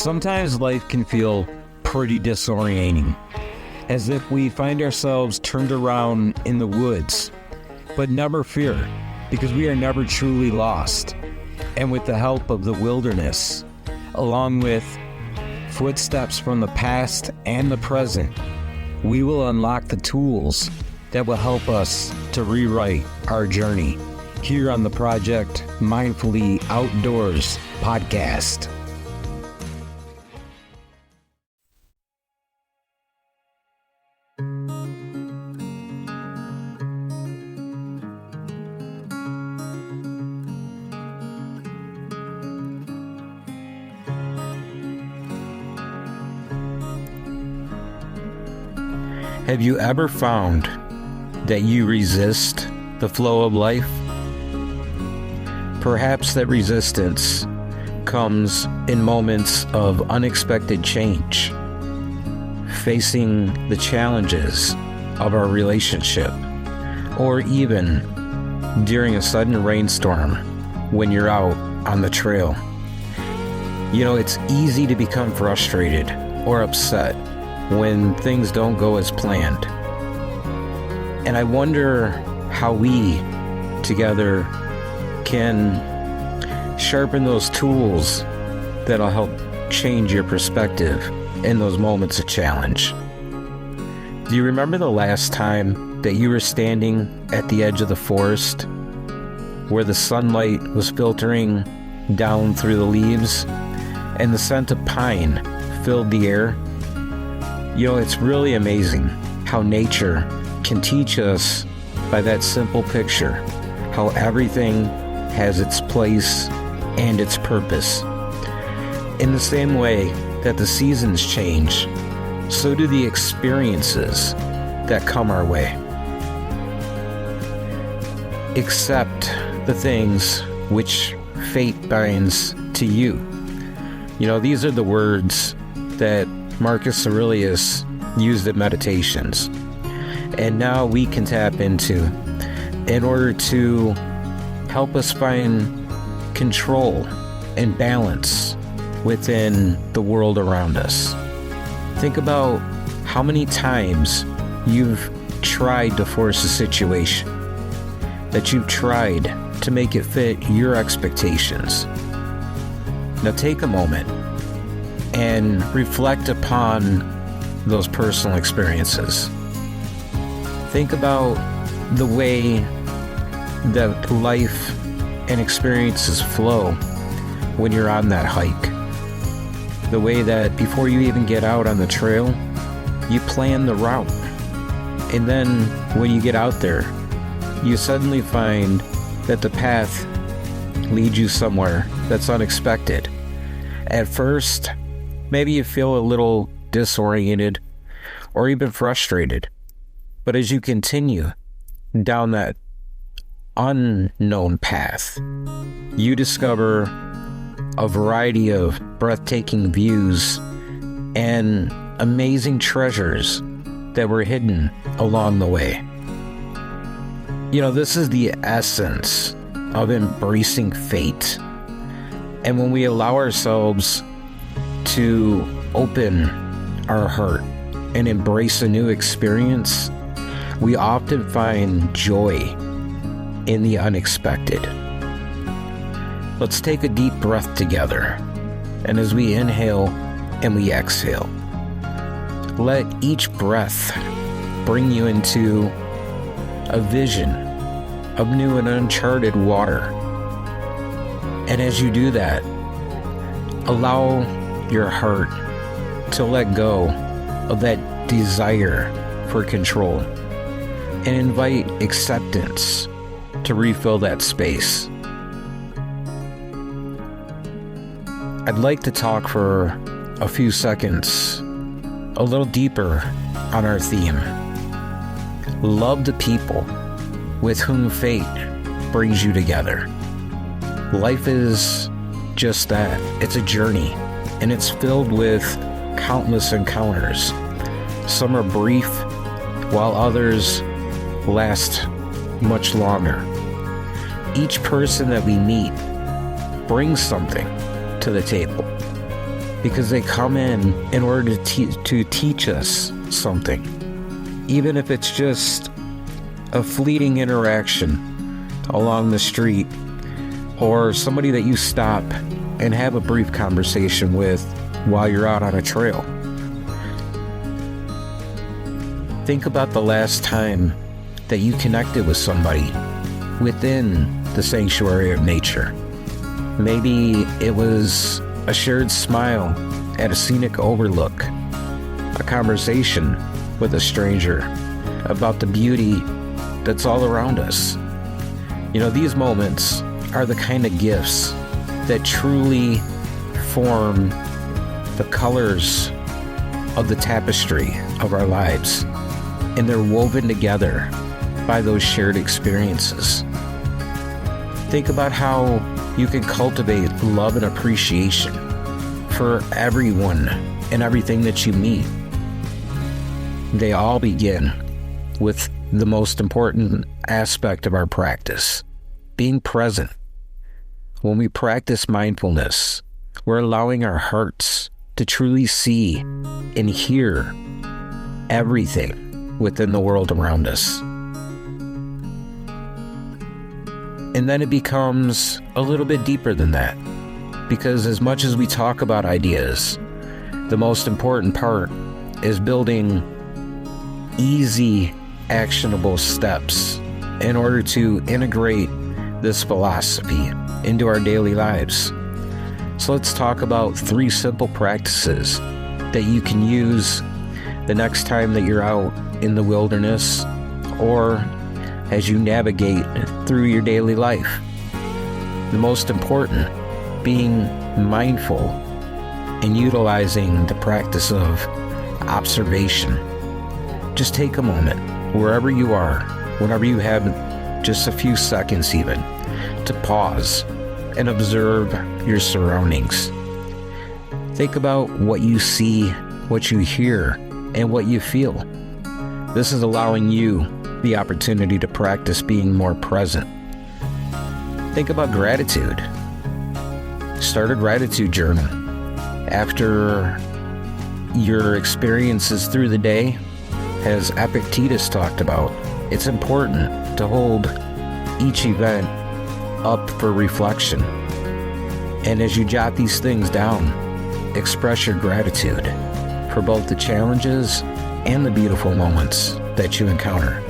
Sometimes life can feel pretty disorienting, as if we find ourselves turned around in the woods. But never fear, because we are never truly lost. And with the help of the wilderness, along with footsteps from the past and the present, we will unlock the tools that will help us to rewrite our journey here on the Project Mindfully Outdoors podcast. Have you ever found that you resist the flow of life? Perhaps that resistance comes in moments of unexpected change, facing the challenges of our relationship, or even during a sudden rainstorm when you're out on the trail. You know, it's easy to become frustrated or upset when things don't go as planned. And I wonder how we together can sharpen those tools that'll help change your perspective in those moments of challenge. Do you remember the last time that you were standing at the edge of the forest where the sunlight was filtering down through the leaves and the scent of pine filled the air? You know, it's really amazing how nature can teach us by that simple picture, how everything has its place and its purpose. In the same way that the seasons change, so do the experiences that come our way. Accept the things which fate binds to you. You know, these are the words that Marcus Aurelius used at meditations, and now we can tap into in order to help us find control and balance within the world around us. Think about how many times you've tried to force a situation, that you've tried to make it fit your expectations. Now take a moment and reflect upon those personal experiences. Think about the way that life and experiences flow when you're on that hike. The way that before you even get out on the trail, you plan the route. And then when you get out there, you suddenly find that the path leads you somewhere that's unexpected. At first, maybe you feel a little disoriented or even frustrated. But as you continue down that unknown path, you discover a variety of breathtaking views and amazing treasures that were hidden along the way. You know, this is the essence of embracing fate. And when we allow ourselves to open our heart and embrace a new experience, we often find joy in the unexpected. Let's take a deep breath together. And as we inhale and we exhale, let each breath bring you into a vision of new and uncharted water. And as you do that, allow your heart to let go of that desire for control and invite acceptance to refill that space. I'd like to talk for a few seconds a little deeper on our theme. Love the people with whom fate brings you together. Life is just that. It's a journey, and it's filled with countless encounters. Some are brief, while others last much longer. Each person that we meet brings something to the table. because they come in order to teach us something. Even if it's just a fleeting interaction along the street, or somebody that you stop and have a brief conversation with while you're out on a trail. Think about the last time that you connected with somebody within the sanctuary of nature. Maybe it was a shared smile at a scenic overlook, a conversation with a stranger about the beauty that's all around us. These moments are the kind of gifts that truly form the colors of the tapestry of our lives, and they're woven together by those shared experiences. Think about how you can cultivate love and appreciation for everyone and everything that you meet. They all begin with the most important aspect of our practice, being present. When we practice mindfulness, we're allowing our hearts to truly see and hear everything within the world around us. And then it becomes a little bit deeper than that, because as much as we talk about ideas, the most important part is building easy, actionable steps in order to integrate this philosophy into our daily lives. So let's talk about 3 simple practices that you can use the next time that you're out in the wilderness, or as you navigate through your daily life. The most important being mindful and utilizing the practice of observation. Just take a moment, wherever you are, whenever you have just a few seconds even, to pause and observe your surroundings. Think about what you see, what you hear, and what you feel. This is allowing you the opportunity to practice being more present. Think about gratitude. Start a gratitude journal. After your experiences through the day, as Epictetus talked about, it's important to hold each event up for reflection. And as you jot these things down, express your gratitude for both the challenges and the beautiful moments that you encounter.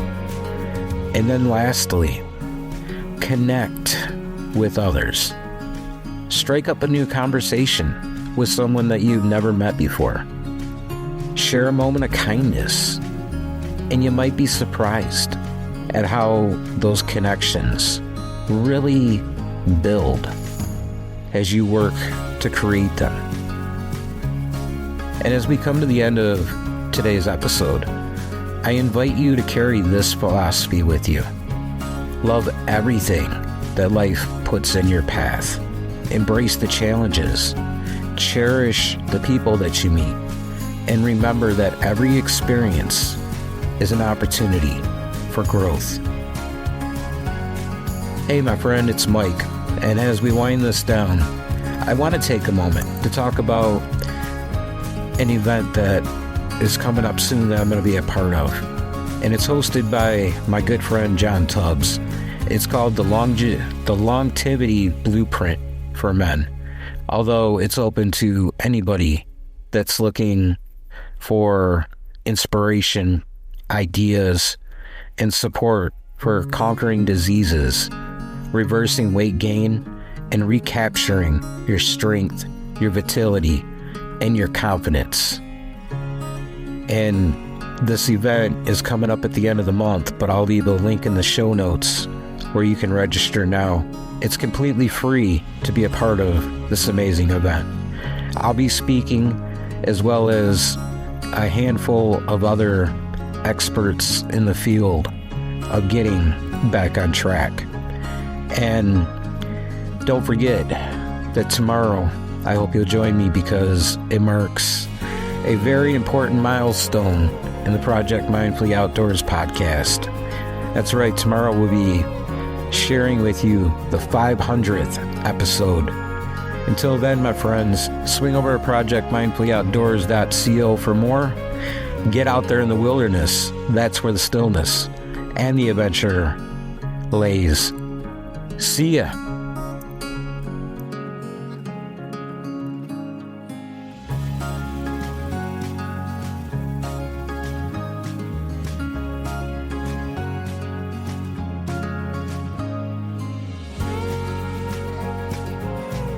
And then lastly, connect with others. Strike up a new conversation with someone that you've never met before. Share a moment of kindness, and you might be surprised at how those connections really build as you work to create them. And as we come to the end of today's episode, I invite you to carry this philosophy with you. Love everything that life puts in your path. Embrace the challenges. Cherish the people that you meet. And remember that every experience is an opportunity for growth. Hey, my friend, it's Mike. And as we wind this down, I want to take a moment to talk about an event that is coming up soon that I'm going to be a part of. And it's hosted by my good friend John Tubbs. It's called the Longevity Blueprint for Men. Although it's open to anybody that's looking for inspiration, ideas, and support for conquering diseases, reversing weight gain, and recapturing your strength, your vitality, and your confidence. And this event is coming up at the end of the month, but I'll leave a link in the show notes where you can register now. It's completely free to be a part of this amazing event. I'll be speaking, as well as a handful of other experts in the field of getting back on track. And don't forget that tomorrow, I hope you'll join me, because it marks a very important milestone in the Project Mindfully Outdoors podcast. That's right, tomorrow we'll be sharing with you the 500th episode Until then, my friends, swing over to projectmindfullyoutdoors.co for more. Get out there in the wilderness. That's where the stillness and the adventure lays. See ya.